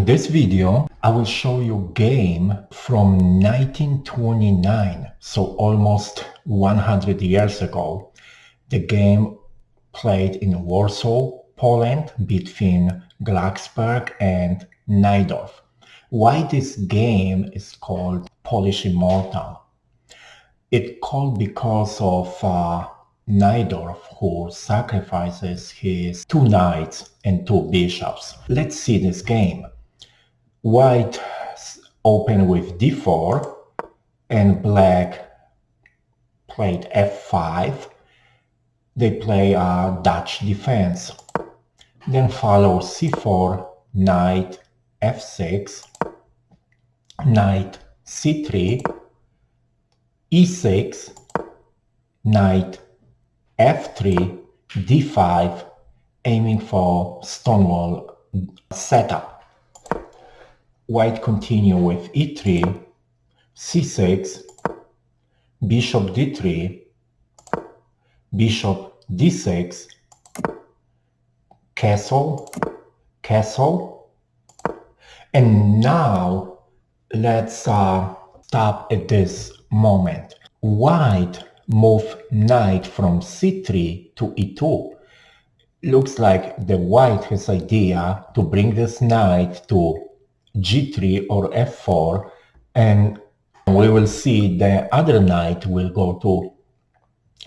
this video, I will show you a game from 1929, so almost 100 years ago. The game played in Warsaw, Poland, between Glaxberg and Najdorf. Why this game is called Polish Immortal? It's called because of Najdorf, who sacrifices his 2 knights and 2 bishops. Let's see this game. White opened with d4 and black played f5. They play a Dutch defense. Then follows c4, knight f6, knight c3, e6, knight f3, d5, aiming for stonewall setup. White continue with e3, c6, bishop d3, bishop d6, castle, castle. And now let's stop at this moment. White move knight from c3 to e2. Looks like the white has idea to bring this knight to g3 or f4, and we will see the other knight will go to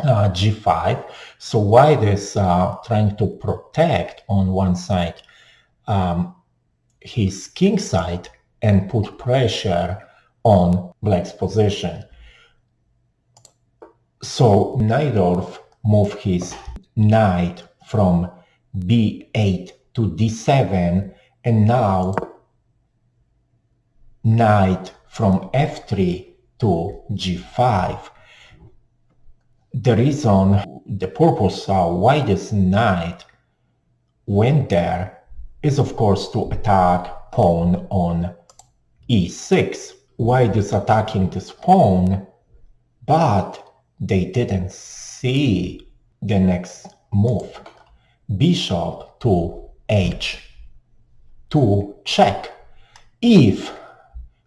g5. So white is trying to protect on one side his king side and put pressure on black's position. So Najdorf moved his knight from b8 to d7, and now knight from f3 to g5. The reason, the purpose why this knight went there is of course to attack pawn on e6. White is attacking this pawn, but they didn't see the next move. Bishop to h2 check. If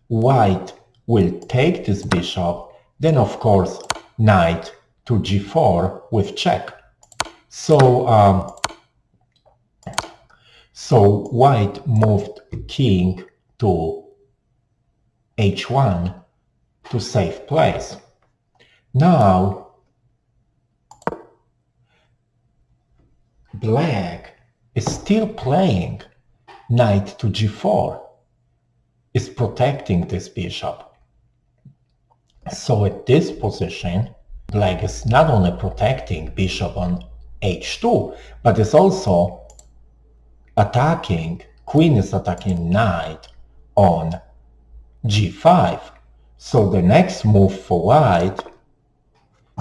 white will take this bishop, then of course knight to g4 with check. So white moved king to h1 to save place. Now black is still playing knight to g4, is protecting this bishop. So at this position, black is not only protecting bishop on h2, but is also attacking, queen is attacking knight on g5. So the next move for white,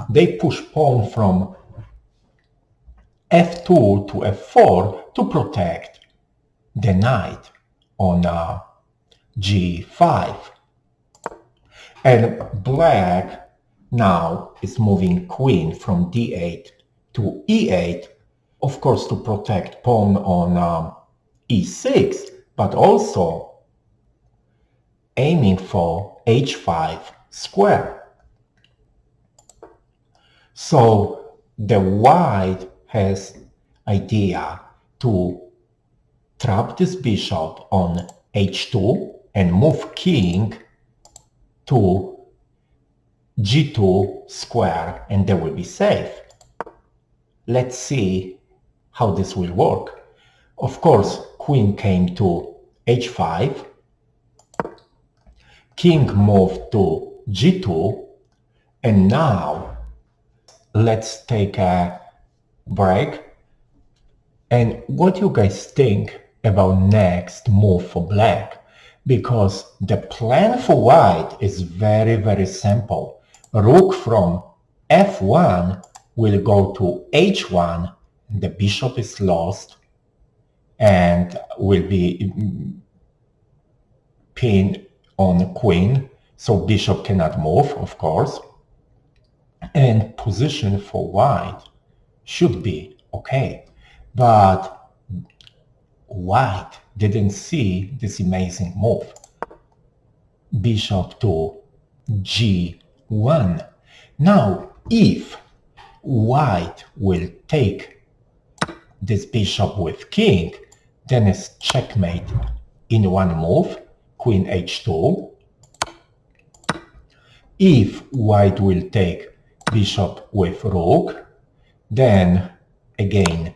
they push pawn from f2 to f4 to protect the knight on g5. And black now is moving queen from d8 to e8, of course to protect pawn on e6, but also aiming for h5 square. So the white has idea to trap this bishop on h2 and move king to g2 square, and they will be safe. Let's see how this will work. Of course, queen came to h5, king moved to g2, and now let's take a break. And what do you guys think about next move for black? Because the plan for white is very, very simple. Rook from f1 will go to h1, the bishop is lost and will be pinned on queen, so bishop cannot move, of course. And position for white should be okay, but white didn't see this amazing move. Bishop to g1. Now, if white will take this bishop with king, then it's checkmate in one move, queen h2. If white will take bishop with rook, then again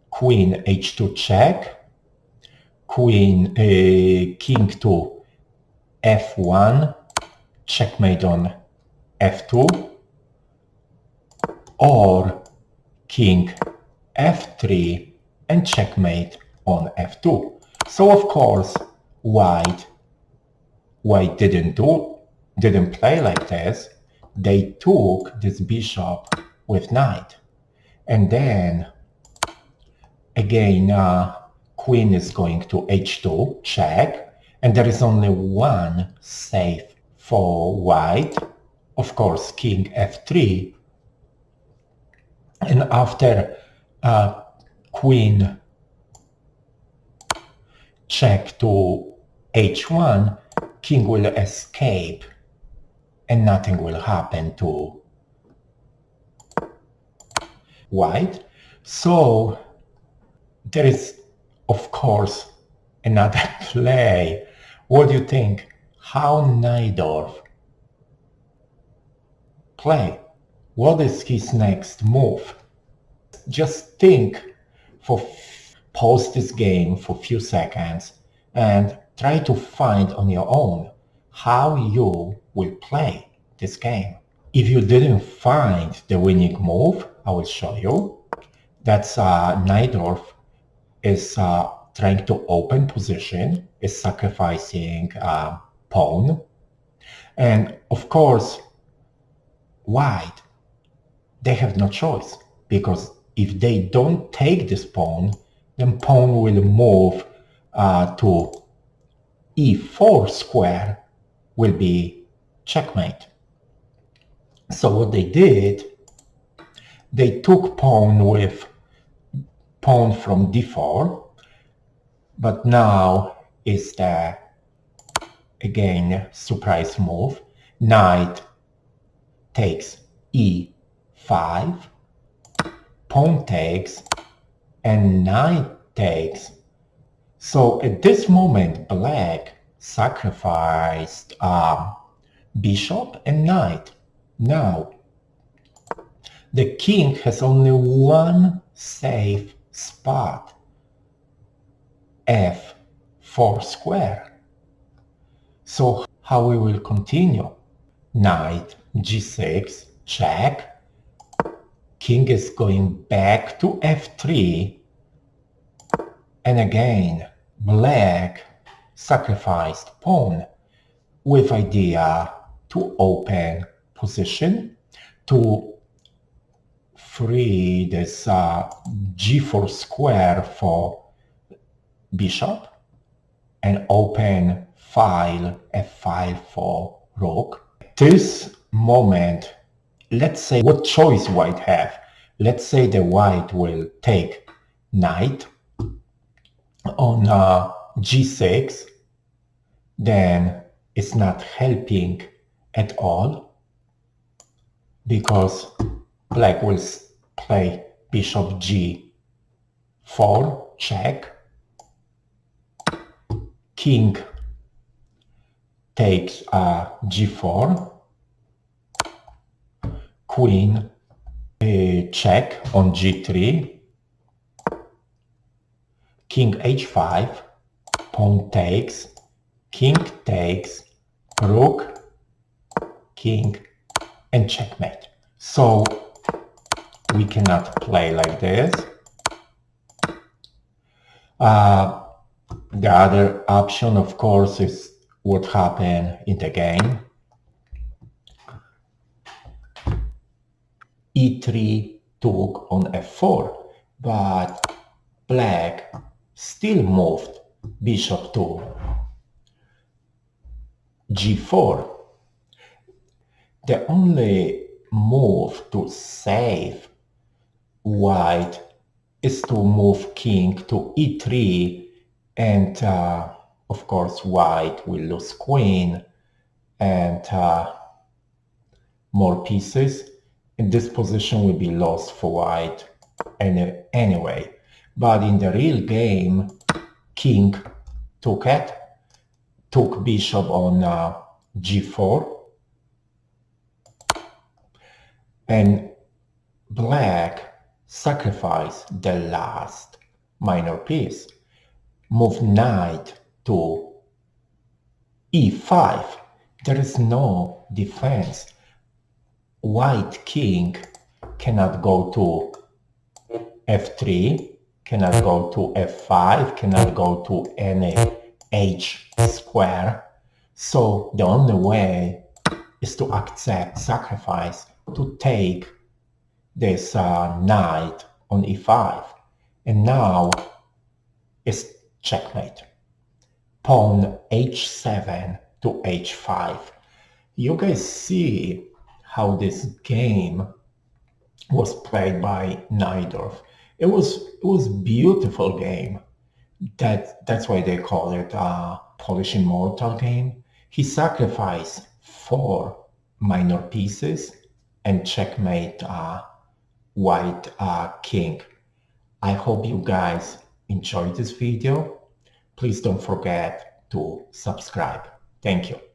queen h2 check, king to f1, checkmate on f2, or king f3 and checkmate on f2. So of course white didn't play like this. They took this bishop with knight, and then again queen is going to h2 check, and there is only one safe for white, of course king f3, and after queen check to h1, king will escape and nothing will happen to white. So there is, of course, another play. What do you think? How Najdorf play? What is his next move? Just think pause this game for a few seconds and try to find on your own how you will play this game. If you didn't find the winning move, I will show you. That's Najdorf is trying to open position, is sacrificing pawn. And of course, white, they have no choice, because if they don't take this pawn, then pawn will move to e4 square, will be checkmate. So what they did, they took pawn from d4, but now is the, again, surprise move. Knight takes e5, pawn takes, and knight takes. So at this moment, black sacrificed bishop and knight. Now, the king has only one safe spot, f4 square. So how we will continue? Knight g6, check. King is going back to f3. And again, black sacrificed pawn with idea to open position, to free this g4 square for bishop, and open file f5 for rook. At this moment, let's say what choice white have. Let's say the white will take knight on g6, then it's not helping at all, because black will play bishop g4, check. King takes g4, queen check on g3, king h5, pawn takes, king takes, rook, king, and checkmate. So we cannot play like this. The other option, of course, is what happened in the game. e3 took on f4, but black still moved bishop to g4. The only move to save white is to move king to e3 And of course, white will lose queen and more pieces. And this position will be lost for white anyway. But in the real game, king took it, took bishop on g4, and black sacrificed the last minor piece, moved knight to e5. There is no defense. White king cannot go to f3, cannot go to f5, cannot go to any h square. So the only way is to accept sacrifice to take this knight on e5. And now it's checkmate. Pawn h7 to h5. You guys see how this game was played by Najdorf. It was beautiful game. That's why they call it a Polish Immortal game. He sacrificed 4 minor pieces and checkmate white king. I hope you guys enjoyed this video. Please don't forget to subscribe. Thank you.